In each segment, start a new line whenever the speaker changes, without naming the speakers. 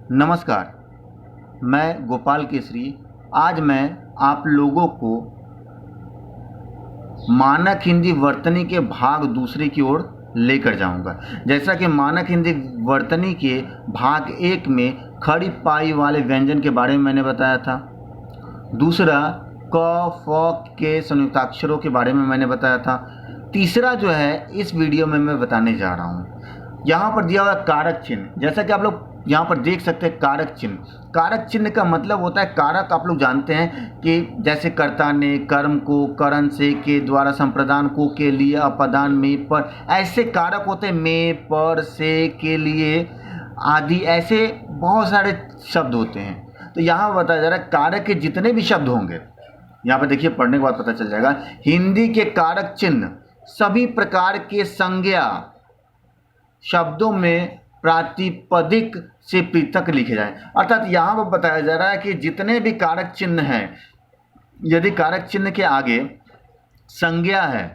नमस्कार, मैं गोपाल केसरी। आज मैं आप लोगों को मानक हिंदी वर्तनी के भाग दूसरे की ओर लेकर जाऊंगा। जैसा कि मानक हिंदी वर्तनी के भाग 1 में खड़ी पाई वाले व्यंजन के बारे में मैंने बताया था। दूसरा क फ के संयुक्ताक्षरों के बारे में मैंने बताया था। तीसरा जो है इस वीडियो में मैं बताने जा रहा हूँ। यहाँ पर दिया हुआ कारक चिन्ह, जैसा कि आप लोग यहाँ पर देख सकते हैं कारक चिन्ह। कारक चिन्ह का मतलब होता है कारक, आप लोग जानते हैं कि जैसे कर्ता ने, कर्म को, करण से, के द्वारा, संप्रदान को, के लिए, अपदान में, पर, ऐसे कारक होते हैं। में, पर, से, के लिए आदि, ऐसे बहुत सारे शब्द होते हैं। तो यहाँ बताया जा रहा है कारक के जितने भी शब्द होंगे, यहाँ पर देखिए पढ़ने के बाद पता चल जाएगा। हिंदी के कारक चिन्ह सभी प्रकार के संज्ञा शब्दों में प्रातिपदिक से पृथक लिखे जाएं। अर्थात यहाँ पर बताया जा रहा है कि जितने भी कारक चिन्ह हैं, यदि कारक चिन्ह के आगे संज्ञा है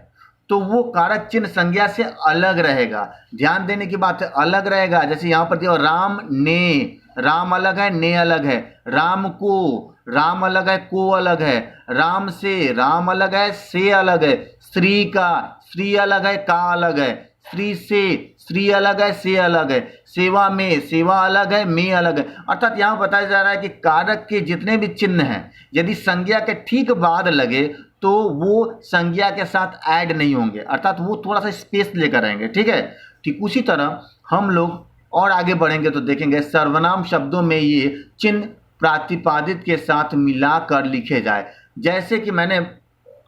तो वो कारक चिन्ह संज्ञा से अलग रहेगा। ध्यान देने की बात है, अलग रहेगा। जैसे यहाँ पर दिया राम ने, राम अलग है, ने अलग है। राम को, राम अलग है, को अलग है। राम से, राम अलग है, से अलग है। स्त्री का, स्त्री अलग है, का अलग है। स्त्री से, स्त्री अलग है, से अलग है। सेवा में, सेवा अलग है, में अलग है। अर्थात यहाँ बताया जा रहा है कि कारक के जितने भी चिन्ह हैं, यदि संज्ञा के ठीक बाद लगे तो वो संज्ञा के साथ ऐड नहीं होंगे, अर्थात वो थोड़ा सा स्पेस लेकर रहेंगे। ठीक है। ठीक उसी तरह हम लोग और आगे बढ़ेंगे तो देखेंगे सर्वनाम शब्दों में ये चिन्ह प्रातिपादिक के साथ मिलाकर लिखे जाए। जैसे कि मैंने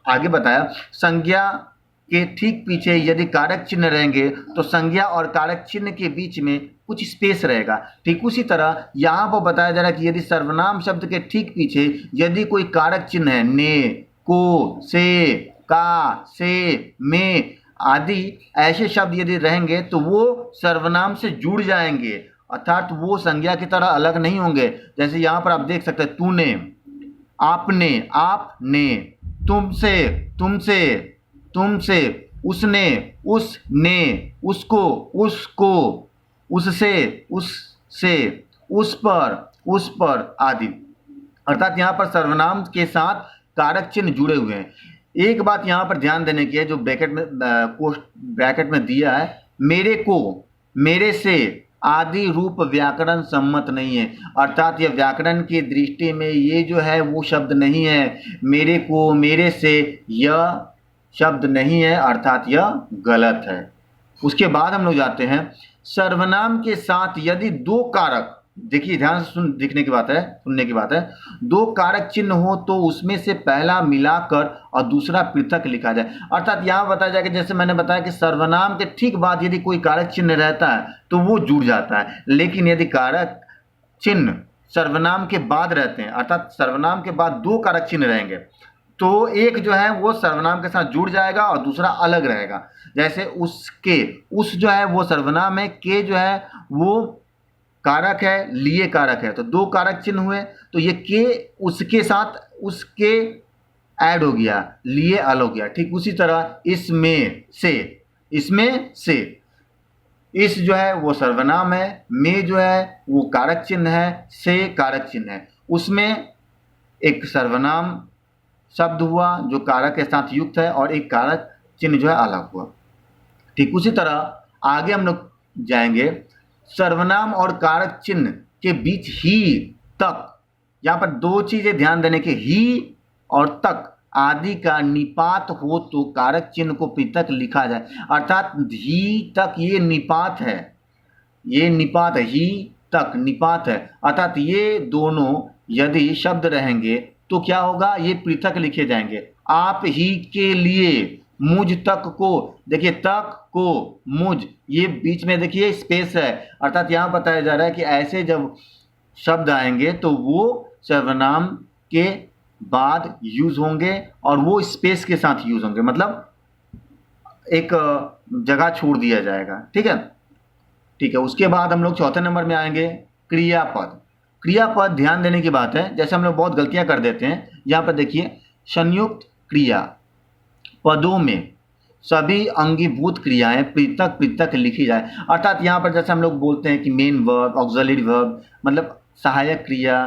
आगे बताया, संज्ञा के ठीक पीछे यदि कारक चिन्ह रहेंगे तो संज्ञा और कारक चिन्ह के बीच में कुछ स्पेस रहेगा। ठीक उसी तरह यहाँ पर बताया जा रहा है कि यदि सर्वनाम शब्द के ठीक पीछे यदि कोई कारक चिन्ह है, ने, को, से, का, से, में आदि ऐसे शब्द यदि रहेंगे तो वो सर्वनाम से जुड़ जाएंगे, अर्थात वो संज्ञा की तरह अलग नहीं होंगे। जैसे यहाँ पर आप देख सकते हैं तूने, आपने, आपने, तुमसे, तुमसे, तुमसे, उसने, उसने, उसको, उसको, उससे, उससे, उस पर आदि। अर्थात यहाँ पर सर्वनाम के साथ कारक चिन्ह जुड़े हुए हैं। एक बात यहाँ पर ध्यान देने की है, जो ब्रैकेट में दिया है, मेरे को, मेरे से आदि रूप व्याकरण सम्मत नहीं है। अर्थात यह व्याकरण की दृष्टि में ये जो है वो शब्द नहीं है। मेरे को, मेरे से यह शब्द नहीं है, अर्थात यह गलत है। उसके बाद हम लोग जाते हैं सर्वनाम के साथ यदि दो कारक, देखिए ध्यान से दिखने की बात है, सुनने की बात है, दो कारक चिन्ह हो तो उसमें से पहला मिलाकर और दूसरा पृथक लिखा जाए। अर्थात यहाँ बताया जाएगा, जैसे मैंने बताया कि सर्वनाम के ठीक बाद यदि कोई कारक चिन्ह रहता है तो वो जुड़ जाता है, लेकिन यदि कारक चिन्ह सर्वनाम के बाद रहते हैं, अर्थात सर्वनाम के बाद दो कारक चिन्ह रहेंगे तो एक जो है वो सर्वनाम के साथ जुड़ जाएगा और दूसरा अलग रहेगा। जैसे उसके, उस जो है वो सर्वनाम है, के जो है वो कारक है, लिए कारक है, तो दो कारक चिन्ह हुए तो ये के उसके साथ उसके ऐड हो गया, लिए अलग हो गया। ठीक उसी तरह इसमें से, इसमें से, इस जो है वो सर्वनाम है, में जो है वो कारक चिन्ह है, से कारक चिन्ह है। उसमें एक सर्वनाम शब्द हुआ जो कारक के साथ युक्त है और एक कारक चिन्ह जो है अलग हुआ। ठीक उसी तरह आगे हम लोग जाएंगे, सर्वनाम और कारक चिन्ह के बीच ही, तक, यहाँ पर दो चीजें ध्यान देने की, ही और तक आदि का निपात हो तो कारक चिन्ह को पृथक लिखा जाए। अर्थात ही तक ये निपात है, ये निपात है, ही तक निपात है, अर्थात ये दोनों यदि शब्द रहेंगे तो क्या होगा, ये पृथक लिखे जाएंगे। आप ही के लिए, मुझ तक को, देखिए तक को, मुझ, ये बीच में देखिए स्पेस है, अर्थात यहाँ बताया जा रहा है कि ऐसे जब शब्द आएंगे तो वो सर्वनाम के बाद यूज होंगे और वो स्पेस के साथ यूज होंगे, मतलब एक जगह छोड़ दिया जाएगा। ठीक है। ठीक है। उसके बाद हम लोग चौथे नंबर में आएंगे, क्रियापद। क्रियापद ध्यान देने की बात है, जैसे हम लोग बहुत गलतियां कर देते हैं। यहाँ पर देखिए संयुक्त क्रिया पदों में सभी अंगीभूत क्रियाएं पृथक पृथक लिखी जाए। अर्थात यहाँ पर जैसे हम लोग बोलते हैं कि मेन वर्ब, ऑक्सिलरी वर्ब, मतलब सहायक क्रिया,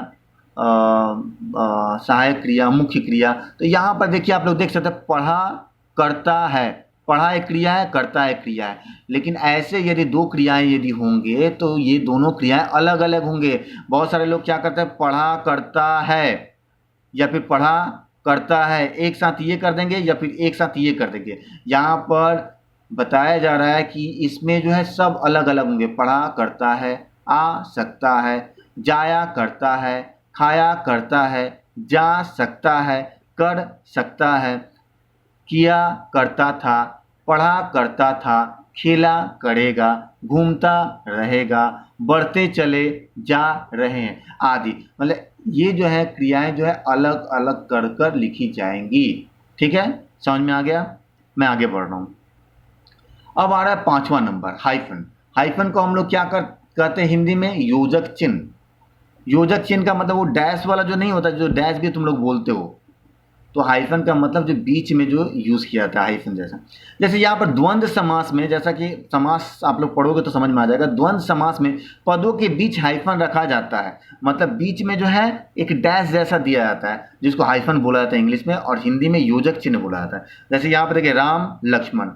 सहायक क्रिया, मुख्य क्रिया। तो यहाँ पर देखिए आप लोग देख सकते हैं पढ़ा करता है, पढ़ा एक क्रिया है, करता एक क्रिया है। लेकिन ऐसे यदि दो क्रियाएं यदि होंगे तो ये दोनों क्रियाएं अलग अलग होंगे। बहुत सारे लोग क्या करते हैं, पढ़ा करता है या फिर पढ़ा करता है एक साथ ये कर देंगे या फिर एक साथ ये कर देंगे। यहाँ पर बताया जा रहा है कि इसमें जो है सब अलग अलग होंगे। पढ़ा करता है, आ सकता है, जाया करता है, खाया करता है, जा सकता है, कर सकता है, किया करता था, पढ़ा करता था, खेला करेगा, घूमता रहेगा, बढ़ते चले जा रहे हैं आदि। मतलब ये जो है क्रियाएं जो है अलग अलग कर कर लिखी जाएंगी। ठीक है, समझ में आ गया? मैं आगे बढ़ रहा हूँ। अब आ रहा है 5वां नंबर, हाइफन। हाइफन को हम लोग क्या कहते हैं हिंदी में? योजक चिन्ह। योजक चिन्ह का मतलब वो डैश वाला जो नहीं होता, जो डैश भी तुम लोग बोलते हो, तो हाइफन का मतलब जो बीच में जो यूज़ किया था हाइफन जैसा। जैसे यहाँ पर द्वंद्व समास में, जैसा कि समास आप लोग पढ़ोगे तो समझ में आ जाएगा, द्वंद्व समास में पदों के बीच हाइफन रखा जाता है। मतलब बीच में जो है एक डैश जैसा दिया जाता है जिसको हाइफन बोला जाता है इंग्लिश में, और हिंदी में योजक चिन्ह बोला जाता है। जैसे यहाँ पर देखिए राम लक्ष्मण,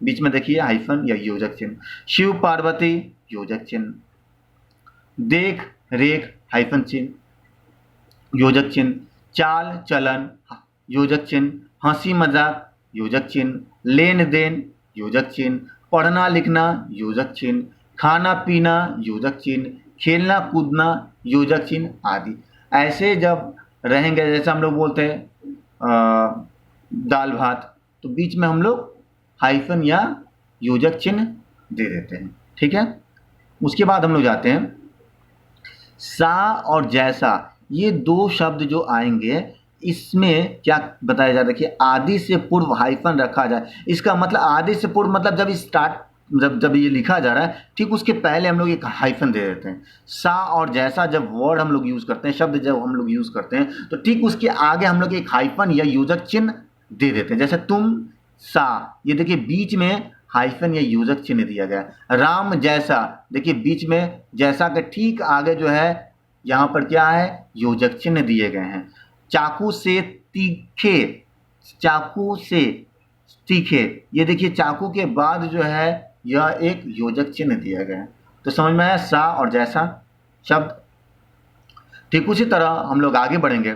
बीच में देखिए हाइफन या योजक चिन्ह। शिव पार्वती, योजक चिन्ह। देख रेख, हाइफन चिन्ह, योजक चिन्ह। चाल चलन, योजक चिन्ह। हंसी मजाक, योजक चिन्ह। लेन देन, योजक चिन्ह। पढ़ना लिखना, योजक चिन्ह। खाना पीना, योजक चिन्ह। खेलना कूदना, योजक चिन्ह आदि। ऐसे जब रहेंगे, जैसे हम लोग बोलते हैं दाल भात, तो बीच में हम लोग हाइफन या योजक चिन्ह दे देते हैं। ठीक है, उसके बाद हम लोग जाते हैं सा और जैसा। ये दो शब्द जो आएंगे इसमें क्या बताया जाता है कि आदि से पूर्व हाइफन रखा जाए। इसका मतलब आदि से पूर्व मतलब जब ये लिखा जा रहा है ठीक उसके पहले हम लोग एक हाइफन दे देते हैं। सा और जैसा जब वर्ड हम लोग यूज़ करते हैं, शब्द जब हम लोग यूज़ करते हैं, तो ठीक उसके आगे हम लोग एक हाइफन या योजक चिन्ह दे देते हैं। जैसे तुम सा, ये देखिए बीच में हाइफन या योजक चिन्ह दिया गया। राम जैसा, देखिए बीच में जैसा के ठीक आगे जो है यहाँ पर क्या है, योजक चिन्ह दिए गए हैं। चाकू से तीखे, चाकू से तीखे, ये देखिए चाकू के बाद जो है यह एक योजक चिन्ह दिया गया है। तो समझ में आया सा और जैसा शब्द। ठीक उसी तरह हम लोग आगे बढ़ेंगे।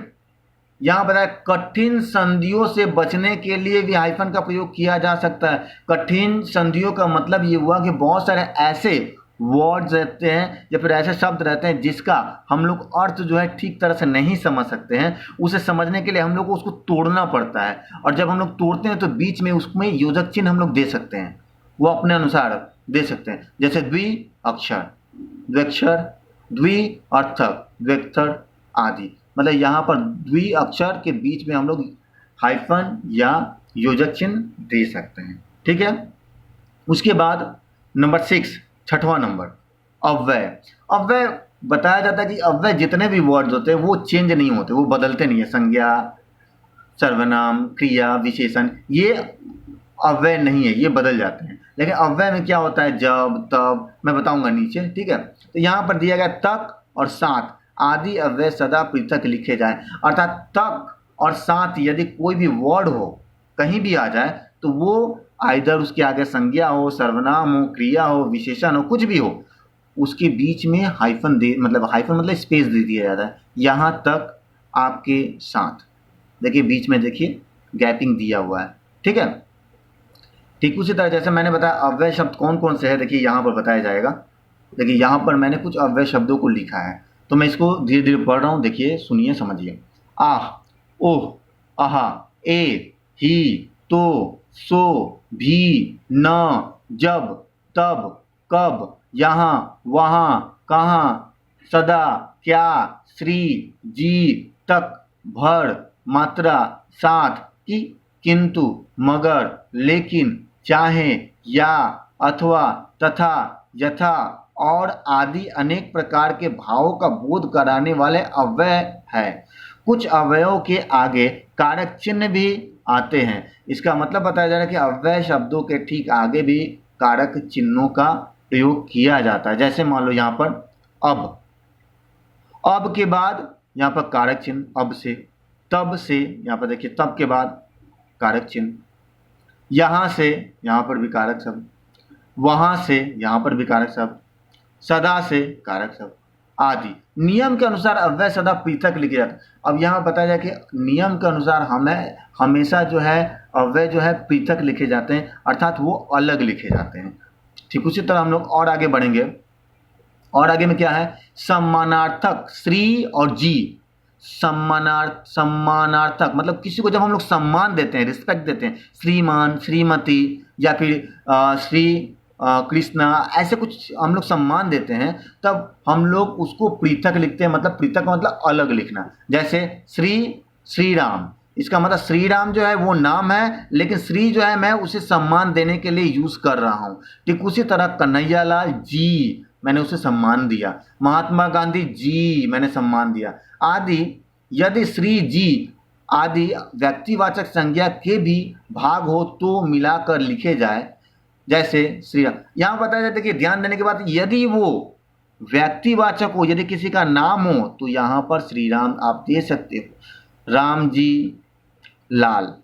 यहाँ बताया कठिन संधियों से बचने के लिए भी हाइफन का प्रयोग किया जा सकता है। कठिन संधियों का मतलब ये हुआ कि बहुत सारे ऐसे वर्ड्स रहते हैं या फिर ऐसे शब्द रहते हैं जिसका हम लोग अर्थ जो है ठीक तरह से नहीं समझ सकते हैं। उसे समझने के लिए हम लोग को उसको तोड़ना पड़ता है, और जब हम लोग तोड़ते हैं तो बीच में उसमें योजक चिन्ह हम लोग दे सकते हैं, वो अपने अनुसार दे सकते हैं। जैसे द्वि अक्षर, द्व्यक्षर, द्विअर्थक, द्व्यर्थक आदि। मतलब यहाँ पर द्वि अक्षर के बीच में हम लोग हाइफन या योजक चिन्ह दे सकते हैं। ठीक है, उसके बाद नंबर 6, 6वां नंबर, अव्यय। अव्यय बताया जाता है कि अव्यय जितने भी वर्ड्स होते हैं वो चेंज नहीं होते, वो बदलते नहीं है। संज्ञा, सर्वनाम, क्रिया, विशेषण, ये अव्यय नहीं है, ये बदल जाते हैं। लेकिन अव्यय में क्या होता है, जब तब, मैं बताऊंगा नीचे। ठीक है, तो यहाँ पर दिया गया तक और साथ आदि अव्यय सदा पृथक लिखे जाए। अर्थात तक और साथ यदि कोई भी वर्ड हो कहीं भी आ जाए तो वो आइदर उसके आगे संज्ञा हो, सर्वनाम हो, क्रिया हो, विशेषण हो, कुछ भी हो, उसके बीच में हाइफन हाइफन मतलब स्पेस दे दिया जाता है। यहाँ तक आपके साथ, देखिए बीच में देखिए गैपिंग दिया हुआ है। ठीक है, ठीक उसी तरह जैसे मैंने बताया अव्यय शब्द कौन कौन से है, देखिए यहाँ पर बताया जाएगा। देखिए यहाँ पर मैंने कुछ अव्यय शब्दों को लिखा है, तो मैं इसको धीरे धीरे पढ़ रहा हूँ। देखिए, सुनिए, समझिए। आह, ओह, आहा, ए, ही, तो, सो, भी, न, जब, तब, कब, यहाँ, वहाँ, कहाँ, सदा, क्या, श्री, जी, तक, भर, मात्रा, साथ, कि, किंतु, मगर, लेकिन, चाहे, या, अथवा, तथा, यथा और आदि अनेक प्रकार के भावों का बोध कराने वाले अव्यय है। कुछ अव्ययों के आगे कारक चिन्ह भी आते हैं। इसका मतलब बताया जा रहा है कि अव्यय शब्दों के ठीक आगे भी कारक चिन्हों का प्रयोग किया जाता है। जैसे मान लो यहाँ पर अब के बाद यहाँ पर कारक चिन्ह अब से, तब से यहाँ पर देखिए तब के बाद कारक चिन्ह, यहाँ से यहाँ पर भी कारक शब्द, वहाँ से यहाँ पर भी कारक शब्द, सदा से कारक शब्द आदि। नियम के अनुसार अव्यय सदा पृथक लिखे जाते हैं। अब यहाँ बताया जाए कि नियम के अनुसार हमें हमेशा जो है अव्यय जो है पृथक लिखे जाते हैं, अर्थात वो अलग लिखे जाते हैं। ठीक उसी तरह हम लोग और आगे बढ़ेंगे। और आगे में क्या है, सम्मानार्थक श्री और जी। सम्मानार्थक मतलब किसी को जब हम लोग सम्मान देते हैं, रिस्पेक्ट देते हैं, श्रीमान, श्रीमती या फिर श्री कृष्णा, ऐसे कुछ हम लोग सम्मान देते हैं, तब हम लोग उसको पृथक लिखते हैं। मतलब पृथक मतलब अलग लिखना। जैसे श्री राम, इसका मतलब श्री राम जो है वो नाम है, लेकिन श्री जो है मैं उसे सम्मान देने के लिए यूज कर रहा हूँ। ठीक उसी तरह कन्हैयालाल जी, मैंने उसे सम्मान दिया। महात्मा गांधी जी, मैंने सम्मान दिया आदि। यदि श्री जी आदि व्यक्तिवाचक संज्ञा के भी भाग हो तो मिलाकर लिखे जाए। जैसे श्री राम, यहाँ बताया जाता है कि ध्यान देने के बाद यदि वो व्यक्तिवाचक हो, यदि किसी का नाम हो तो यहाँ पर श्री राम आप दे सकते हो। राम जी, लाल,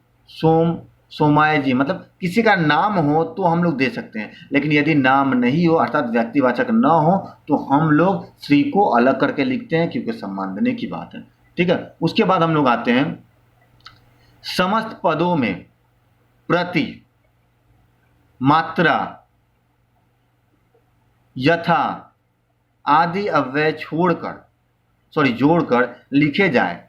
सोमाय जी, मतलब किसी का नाम हो तो हम लोग दे सकते हैं। लेकिन यदि नाम नहीं हो अर्थात व्यक्तिवाचक न हो तो हम लोग श्री को अलग करके लिखते हैं, क्योंकि सम्मान देने की बात है। ठीक है, उसके बाद हम लोग आते हैं समस्त पदों में प्रति, मात्रा, यथा आदि अव्यय जोड़कर लिखे जाए,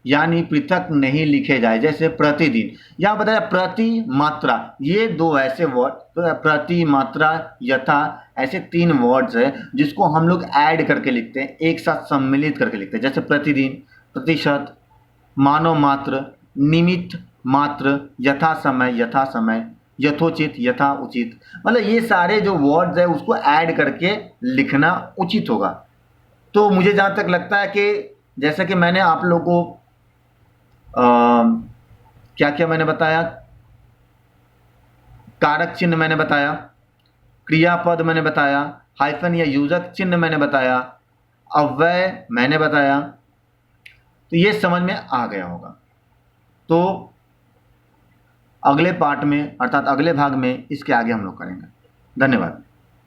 यानी पृथक नहीं लिखे जाए। जैसे प्रतिदिन, यहाँ बताया प्रति, मात्रा, ये दो ऐसे वर्ड, प्रति, मात्रा, यथा, ऐसे 3 वर्ड्स है जिसको हम लोग ऐड करके लिखते हैं, एक साथ सम्मिलित करके लिखते हैं। जैसे प्रतिदिन, प्रतिशत, मानव मात्र, निमित्त मात्र, यथा समय, यथोचित, यथा उचित, मतलब ये सारे जो वर्ड्स है उसको ऐड करके लिखना उचित होगा। तो मुझे जहाँ तक लगता है कि जैसा कि मैंने आप लोगों को क्या क्या मैंने बताया, कारक चिन्ह मैंने बताया, क्रियापद मैंने बताया, हाइफन या योजक चिन्ह मैंने बताया, अव्यय मैंने बताया, तो ये समझ में आ गया होगा। तो अगले पार्ट में अर्थात अगले भाग में इसके आगे हम लोग करेंगे। धन्यवाद।